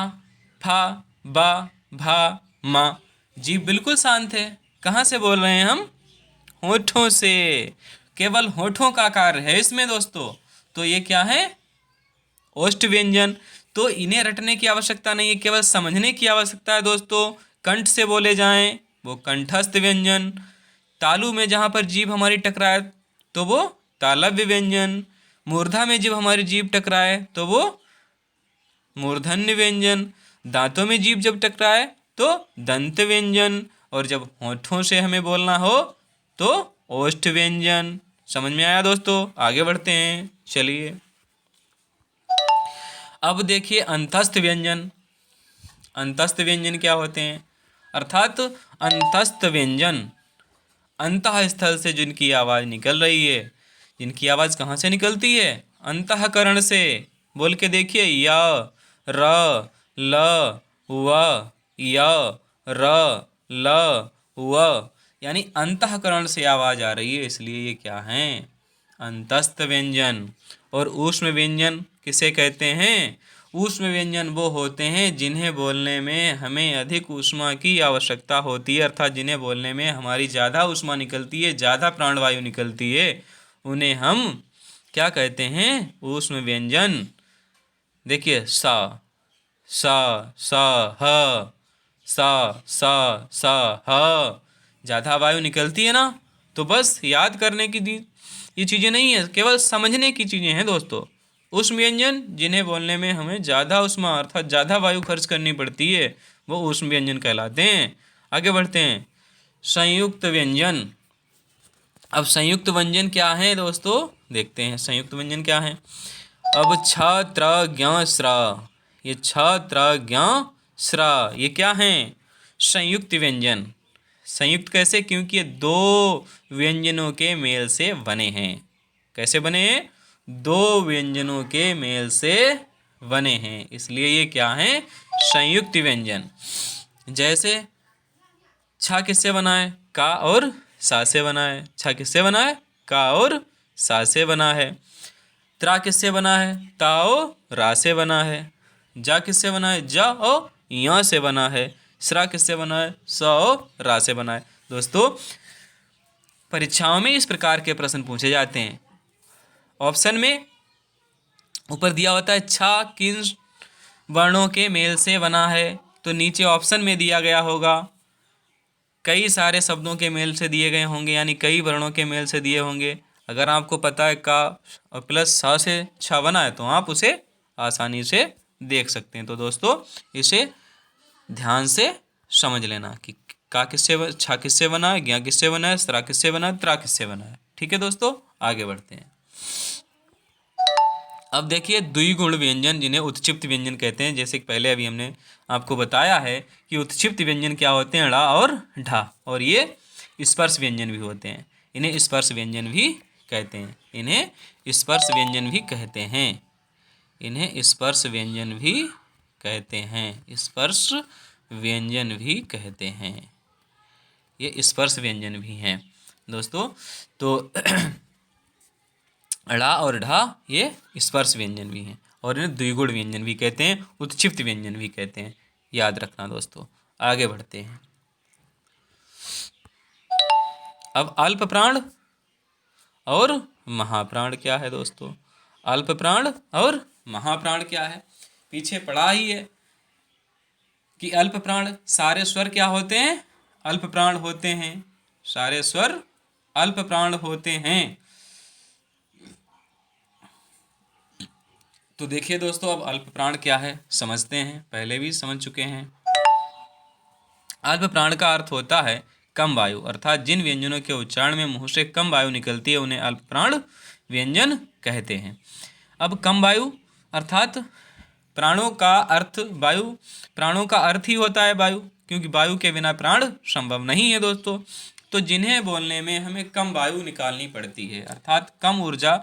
फा बा भा मा, जीभ बिल्कुल शांत है। कहाँ से बोल रहे हैं हम? होठों से। केवल होठों का कार्य है इसमें दोस्तों। तो ये क्या है? ओष्ठ व्यंजन। तो इन्हें रटने की आवश्यकता नहीं है, केवल समझने की आवश्यकता है दोस्तों। कंठ से बोले जाएं वो कंठस्थ व्यंजन। तालु में जहाँ पर जीभ हमारी टकराए तो वो तालव्य व्यंजन। मूर्धा में जब हमारी जीभ टकराए तो वो मूर्धन्य व्यंजन। दांतों में जीभ जब टकराए तो दंत व्यंजन। और जब होठों से हमें बोलना हो तो ओष्ठ व्यंजन। समझ में आया दोस्तों? आगे बढ़ते हैं, चलिए। अब देखिए अंतस्थ व्यंजन। अंतस्थ व्यंजन क्या होते हैं? अर्थात अंतस्थ व्यंजन अंतः स्थल से जिनकी आवाज़ निकल रही है। जिनकी आवाज़ कहाँ से निकलती है? अंतःकरण से। बोल के देखिए, य र ल व य र ल व, यानी अंतःकरण से आवाज़ आ रही है, इसलिए ये क्या हैं? अंतस्थ व्यंजन। और ऊष्म व्यंजन किसे कहते हैं? ऊष्म व्यंजन वो होते हैं जिन्हें बोलने में हमें अधिक ऊष्मा की आवश्यकता होती है, अर्थात जिन्हें बोलने में हमारी ज़्यादा ऊष्मा निकलती है, ज़्यादा प्राणवायु निकलती है, उन्हें हम क्या कहते हैं? ऊष्म व्यंजन। देखिए सा सा सा ह, सा सा सा ह, ज़्यादा वायु निकलती है ना। तो बस याद करने की ये चीज़ें नहीं है, केवल समझने की चीज़ें हैं दोस्तों। उष्म व्यंजन जिन्हें बोलने में हमें ज़्यादा उष्मा अर्थात ज़्यादा वायु खर्च करनी पड़ती है वो उष्म व्यंजन कहलाते हैं। आगे बढ़ते हैं, संयुक्त व्यंजन। अब संयुक्त व्यंजन क्या है दोस्तों? देखते हैं संयुक्त व्यंजन क्या है। अब छ त्र ज्ञ स्र, ये छ त्र ज्ञ स्र ये क्या हैं? संयुक्त व्यंजन। संयुक्त कैसे? क्योंकि ये दो व्यंजनों के मेल से बने हैं। कैसे बने हैं? दो व्यंजनों के मेल से बने हैं, इसलिए ये क्या हैं? संयुक्त व्यंजन। जैसे छा किससे बना है? का और सा से बना है। छा किससे बना है? का और सा से बना है। त्रा किससे बना है? ता और रा से बना है। जा किससे बना है? जा और या से बना है। स्रा किससे बना है? स और रा से बना है। दोस्तों परीक्षाओं में इस प्रकार के प्रश्न पूछे जाते हैं। ऑप्शन में ऊपर दिया होता है छा किन वर्णों के मेल से बना है, तो नीचे ऑप्शन में दिया गया होगा कई सारे शब्दों के मेल से दिए गए होंगे, यानी कई वर्णों के मेल से दिए होंगे। अगर आपको पता है का प्लस सा से छ बना है तो आप उसे आसानी से देख सकते हैं। तो दोस्तों इसे ध्यान से समझ लेना कि का किससे छा किससे बना है, ज्ञा किससे बना है, स्रा किससे बना है, त्रा किससे बना है। ठीक है दोस्तों, आगे बढ़ते हैं। अब देखिए द्विगुण व्यंजन जिन्हें उत्क्षिप्त व्यंजन कहते हैं। जैसे कि पहले अभी हमने आपको बताया है कि उत्क्षिप्त व्यंजन क्या होते हैं, ड़ा और ढा, और ये स्पर्श व्यंजन भी होते हैं। इन्हें स्पर्श व्यंजन भी कहते हैं। इन्हें स्पर्श व्यंजन भी कहते हैं। इन्हें स्पर्श व्यंजन भी कहते हैं। स्पर्श व्यंजन भी कहते हैं। ये स्पर्श व्यंजन भी हैं दोस्तों। तो ड़ा और ढा ये स्पर्श व्यंजन भी हैं, और इन्हें द्विगुण व्यंजन भी कहते हैं, उत्क्षिप्त व्यंजन भी कहते हैं। याद रखना दोस्तों। आगे बढ़ते हैं। अब अल्प प्राण और महाप्राण क्या है दोस्तों? अल्प प्राण और महाप्राण क्या है? पीछे पढ़ा ही है कि अल्प प्राण सारे स्वर क्या होते हैं? अल्प प्राण होते हैं। सारे स्वर अल्प प्राण होते हैं। तो देखिए दोस्तों, अब अल्प प्राण क्या है समझते हैं। पहले भी समझ चुके हैं। अल्प प्राण का अर्थ होता है कम वायु, अर्थात जिन व्यंजनों के उच्चारण में मुंह से कम वायु निकलती है उन्हें अल्प प्राण व्यंजन कहते हैं। अब कम वायु अर्थात प्राणों का अर्थ वायु, प्राणों का अर्थ ही होता है वायु, क्योंकि वायु के बिना प्राण संभव नहीं है दोस्तों। तो जिन्हें बोलने में हमें कम वायु निकालनी पड़ती है, अर्थात कम ऊर्जा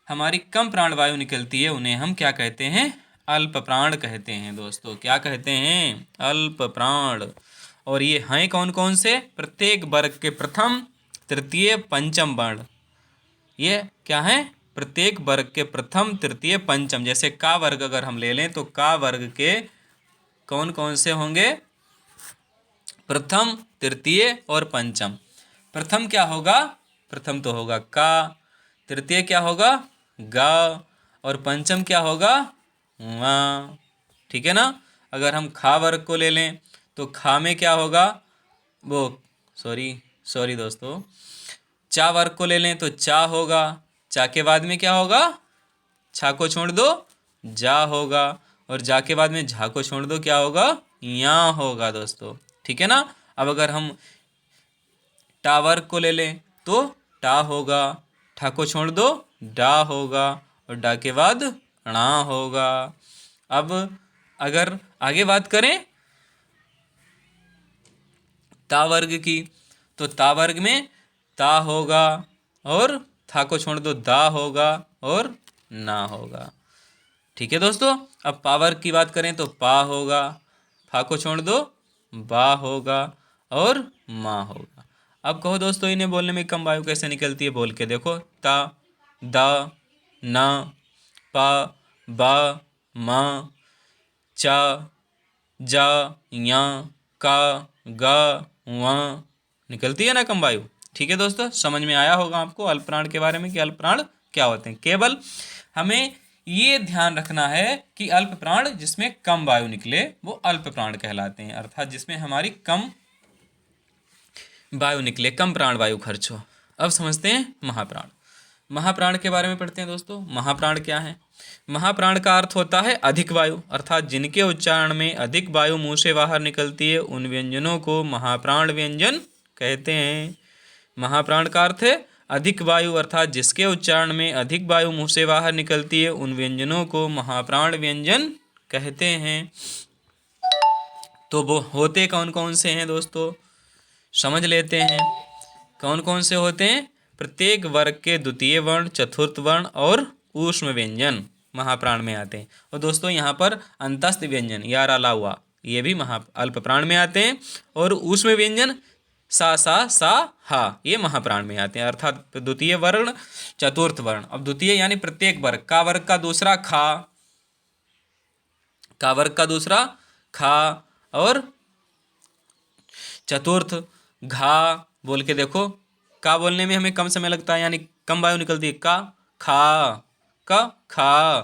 हमारी कम प्राण वायु निकलती है, उन्हें हम क्या कहते हैं? अल्प प्राण कहते हैं दोस्तों। क्या कहते हैं? अल्प प्राण। और ये हैं कौन कौन से? प्रत्येक वर्ग के प्रथम, तृतीय, पंचम वर्ण। ये क्या है? प्रत्येक वर्ग के प्रथम, तृतीय, पंचम। जैसे का वर्ग अगर हम ले लें तो का वर्ग के कौन कौन से होंगे? प्रथम, तृतीय और पंचम। प्रथम क्या होगा? प्रथम तो होगा का। तृतीय क्या होगा? गा। और पंचम क्या होगा? वा। ठीक है ना। अगर हम खा वर्ग को ले लें तो खा में क्या होगा? वो सॉरी दोस्तों, चा वर्ग को ले लें तो चा होगा। चा के बाद में क्या होगा? छा को छोड़ दो, जा होगा। और जा के बाद में झा को छोड़ दो, क्या होगा? या होगा दोस्तों। ठीक है ना। अब अगर हम टा वर्ग को ले लें तो टा होगा। ठा को छोड़ दो, डा होगा। और डा के बाद णा होगा। अब अगर आगे बात करें ता वर्ग की, तो ता वर्ग में ता होगा, और था को छोड़ दो, दा होगा, और ना होगा। ठीक है दोस्तों। अब पा वर्ग की बात करें तो पा होगा, फा को छोड़ दो, बा होगा, और माँ होगा। अब कहो दोस्तों, इन्हें बोलने में कम वायु कैसे निकलती है? बोल के देखो। ता, दा, ना, पा, बा, मा, चा, जा, या, का, गा, वा। निकलती है ना कम वायु। ठीक है दोस्तों, समझ में आया होगा आपको अल्प प्राण के बारे में कि अल्प प्राण क्या होते हैं। केवल हमें ये ध्यान रखना है कि अल्प प्राण जिसमें कम वायु निकले वो अल्प प्राण कहलाते हैं, अर्थात जिसमें हमारी कम वायु निकले, कम प्राण वायु खर्च हो। अब समझते हैं महाप्राण। महाप्राण के बारे में पढ़ते हैं दोस्तों। महाप्राण क्या है? महाप्राण का अर्थ होता है अधिक वायु, अर्थात जिनके उच्चारण में अधिक वायु मुंह से बाहर निकलती है उन व्यंजनों को महाप्राण व्यंजन कहते हैं। महाप्राण का अर्थ है अधिक वायु, अर्थात जिसके उच्चारण में अधिक वायु मुंह से बाहर निकलती है उन व्यंजनों को महाप्राण व्यंजन कहते हैं। तो वो होते कौन कौन से हैं दोस्तों? समझ लेते हैं। कौन कौन से होते हैं? प्रत्येक वर्ग के द्वितीय वर्ण, चतुर्थ वर्ण और ऊष्म व्यंजन महाप्राण में आते हैं। और दोस्तों यहाँ पर अंतस्थ व्यंजन या राला हुआ, ये भी अल्प प्राण में आते हैं। और ऊष्म व्यंजन सा, सा, हा, ये महाप्राण में आते हैं, अर्थात द्वितीय वर्ण, चतुर्थ वर्ण। अब द्वितीय यानी प्रत्येक वर्ग, का वर्ग का दूसरा खा, का वर्ग का दूसरा खा, और चतुर्थ घा। बोल के देखो, का बोलने में हमें कम समय लगता है, यानी कम वायु निकलती है। का, खा, का, खा,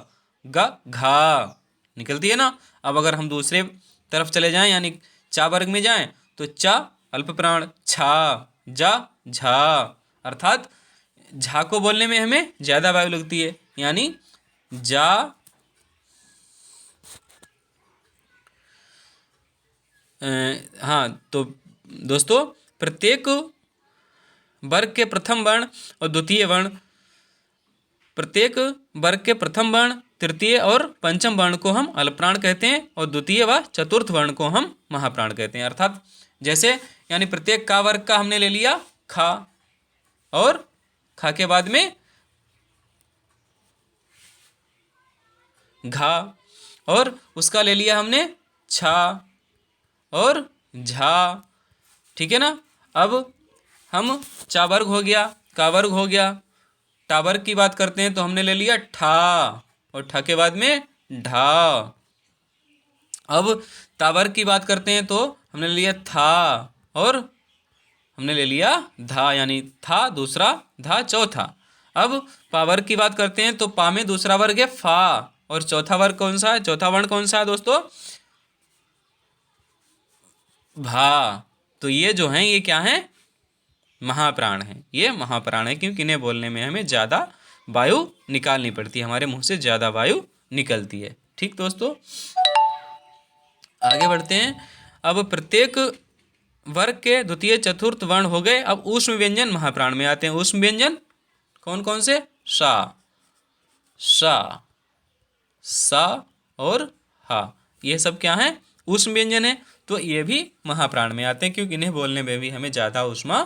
ग, घा निकलती है ना। अब अगर हम दूसरे तरफ चले जाएं, यानी चा वर्ग में जाएं, तो चा, अल्प प्राण। छा, जा, झा, अर्थात झा को बोलने में हमें ज्यादा वायु लगती है, यानी जा। हाँ, तो दोस्तों प्रत्येक वर्ग के प्रथम वर्ण और द्वितीय वर्ण, प्रत्येक वर्ग के प्रथम वर्ण, तृतीय और पंचम वर्ण को हम अल्पप्राण कहते हैं और द्वितीय व चतुर्थ वर्ण को हम महाप्राण कहते हैं। अर्थात जैसे यानी प्रत्येक का वर्ग का हमने ले लिया खा, और खा के बाद में घा, और उसका ले लिया हमने छा और झा, ठीक है ना। अब हम चा वर्ग हो गया, का वर्ग हो गया, टा वर्ग की बात करते हैं तो हमने ले लिया ठा, और ठा के बाद में ढा। अब ता वर्ग की बात करते हैं तो हमने ले लिया था, और हमने ले लिया धा, यानी था दूसरा, धा चौथा। अब पा वर्ग की बात करते हैं तो पा में दूसरा वर्ग है फा, और चौथा वर्ग कौन सा है, चौथा वर्ण कौन सा है दोस्तों, भा। तो ये जो है ये क्या है, महाप्राण है। ये महाप्राण है क्योंकि इन्हें बोलने में हमें ज़्यादा वायु निकालनी पड़ती है, हमारे मुंह से ज़्यादा वायु निकलती है। ठीक दोस्तों, आगे बढ़ते हैं। अब प्रत्येक वर्ग के द्वितीय चतुर्थ वर्ण हो गए। अब ऊष्म व्यंजन महाप्राण में आते हैं। ऊष्म व्यंजन कौन कौन से, सा, सा, सा और हा, ये सब क्या है, ऊष्म व्यंजन है। तो ये भी महाप्राण में आते हैं क्योंकि इन्हें बोलने में भी हमें ज़्यादा ऊष्मा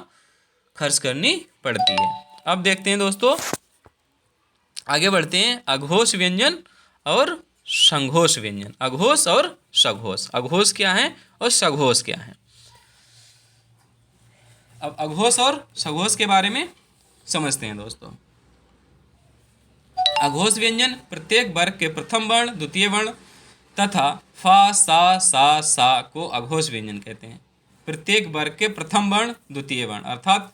खर्च करनी पड़ती है। अब देखते हैं दोस्तों, आगे बढ़ते हैं। अघोष व्यंजन और संघोष व्यंजन। अघोष और सघोष, अघोष क्या है और सघोष क्या है। अब अघोष और सघोष के बारे में समझते हैं दोस्तों। अघोष व्यंजन प्रत्येक वर्ग के प्रथम वर्ण, द्वितीय वर्ण तथा फा, सा को अघोष व्यंजन कहते हैं। प्रत्येक वर्ग के प्रथम वर्ण, द्वितीय वर्ण, अर्थात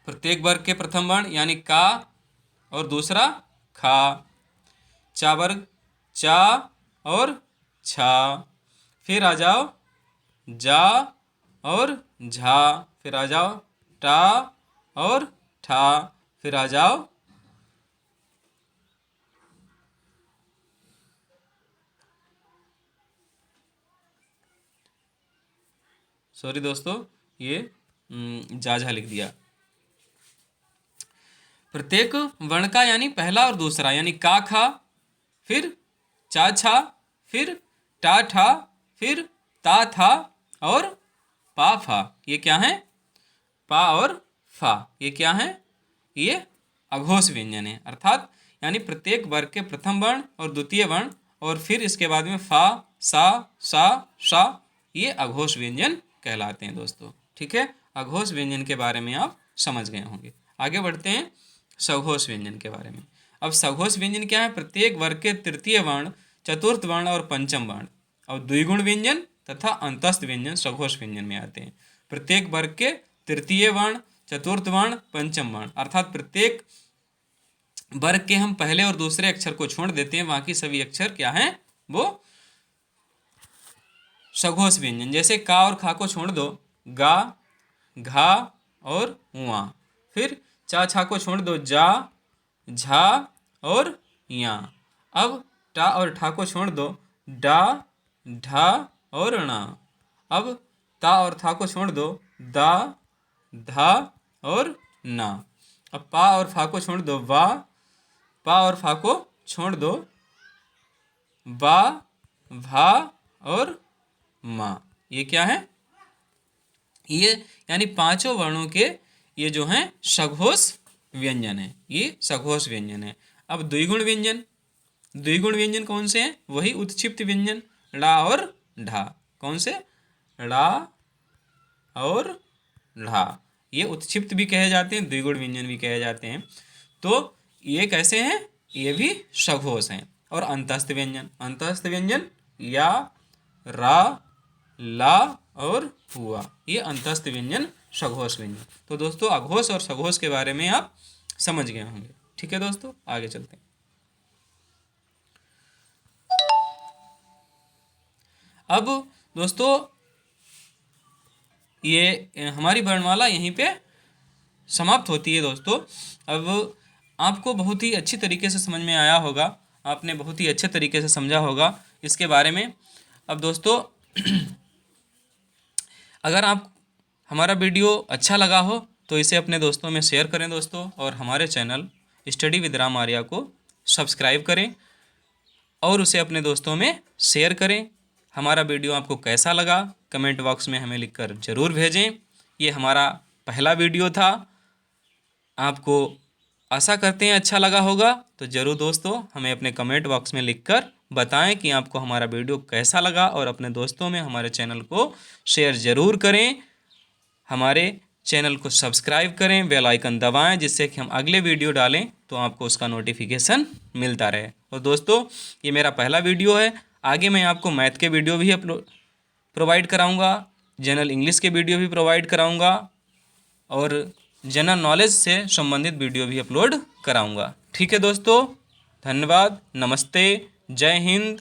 प्रत्येक वर्ग के प्रथम वर्ण यानी का और दूसरा खा, चा वर्ग चा और छा, फिर आ जाओ जा और झा, फिर आ जाओ टा और ठा, फिर आ जाओ सॉरी दोस्तों, ये जा लिख दिया। प्रत्येक वर्ण का यानी पहला और दूसरा यानी का खा, फिर चा छा, फिर टा ठा, फिर ता था और पा फा, ये क्या है, पा और फा, ये क्या है, ये अघोष व्यंजन है। अर्थात यानी प्रत्येक वर्ग के प्रथम वर्ण और द्वितीय वर्ण और फिर इसके बाद में फा, सा, ये अघोष व्यंजन कहलाते हैं दोस्तों। ठीक है, अघोष व्यंजन के बारे में आप समझ गए होंगे। आगे बढ़ते हैं सघोष व्यंजन के बारे में। अब सघोष व्यंजन क्या है, प्रत्येक वर्ग के तृतीय वर्ण, चतुर्थ वर्ण और पंचम वर्ण और द्विगुण व्यंजन तथा अंतस्थ व्यंजन सघोष व्यंजन में आते हैं। प्रत्येक वर्ग के तृतीय वर्ण, चतुर्थ वर्ण, पंचम वर्ण, अर्थात प्रत्येक वर्ग के हम पहले और दूसरे अक्षर को छोड़ देते हैं, बाकी सभी अक्षर क्या हैं, वो सघोष व्यंजन। जैसे का और खा को छोड़ दो, गा, घा और उआ, फिर चा छा को छोड़ दो, जा, झा और या। अब टा और ठा को छोड़ दो, डा, ढा और णा। अब ता और था को छोड़ दो, दा, धा और ना। अब पा और फा को छोड़ दो, वा, पा और फा को छोड़ दो, बा, भा और माँ। ये क्या है, ये यानी पांचों वर्णों के ये जो हैं सघोष व्यंजन है, ये सघोष व्यंजन है। अब द्विगुण व्यंजन, द्विगुण व्यंजन कौन से हैं, वही उत्क्षिप्त व्यंजन ड़ा और ढा। कौन से, ड़ा और ढा, ये उत्क्षिप्त भी कहे जाते हैं, द्विगुण व्यंजन भी कहे जाते हैं। तो ये कैसे हैं, ये भी सघोष हैं। और अंतस्थ व्यंजन, अंतस्थ व्यंजन या, रा, ला और हुआ, ये अंतस्थ व्यंजन सघोष व्यंजन। तो दोस्तों अघोष और सघोष के बारे में आप समझ गए होंगे। ठीक है दोस्तों, आगे चलते हैं। अब दोस्तों ये हमारी वर्णमाला यहीं पे समाप्त होती है दोस्तों। अब आपको बहुत ही अच्छी तरीके से समझ में आया होगा, आपने बहुत ही अच्छे तरीके से समझा होगा इसके बारे में। अब दोस्तों अगर आप हमारा वीडियो अच्छा लगा हो तो इसे अपने दोस्तों में शेयर करें दोस्तों, और हमारे channel study with Ram Arya को सब्सक्राइब करें और उसे अपने दोस्तों में शेयर करें। हमारा वीडियो आपको कैसा लगा कमेंट बॉक्स में हमें लिखकर ज़रूर भेजें। ये हमारा पहला वीडियो था, आपको आशा करते हैं अच्छा लगा होगा। तो ज़रूर दोस्तों हमें अपने कमेंट बॉक्स में लिखकर बताएं कि आपको हमारा वीडियो कैसा लगा, और अपने दोस्तों में हमारे चैनल को शेयर ज़रूर करें। हमारे चैनल को सब्सक्राइब करें, बेल आइकन दबाएं, जिससे कि हम अगले वीडियो डालें तो आपको उसका नोटिफिकेशन मिलता रहे। और दोस्तों ये मेरा पहला वीडियो है, आगे मैं आपको मैथ के वीडियो भी प्रोवाइड कराऊंगा, जनरल इंग्लिश के वीडियो भी प्रोवाइड कराऊंगा, और जनरल नॉलेज से संबंधित वीडियो भी अपलोड कराऊंगा। ठीक है दोस्तों, धन्यवाद, नमस्ते, जय हिंद,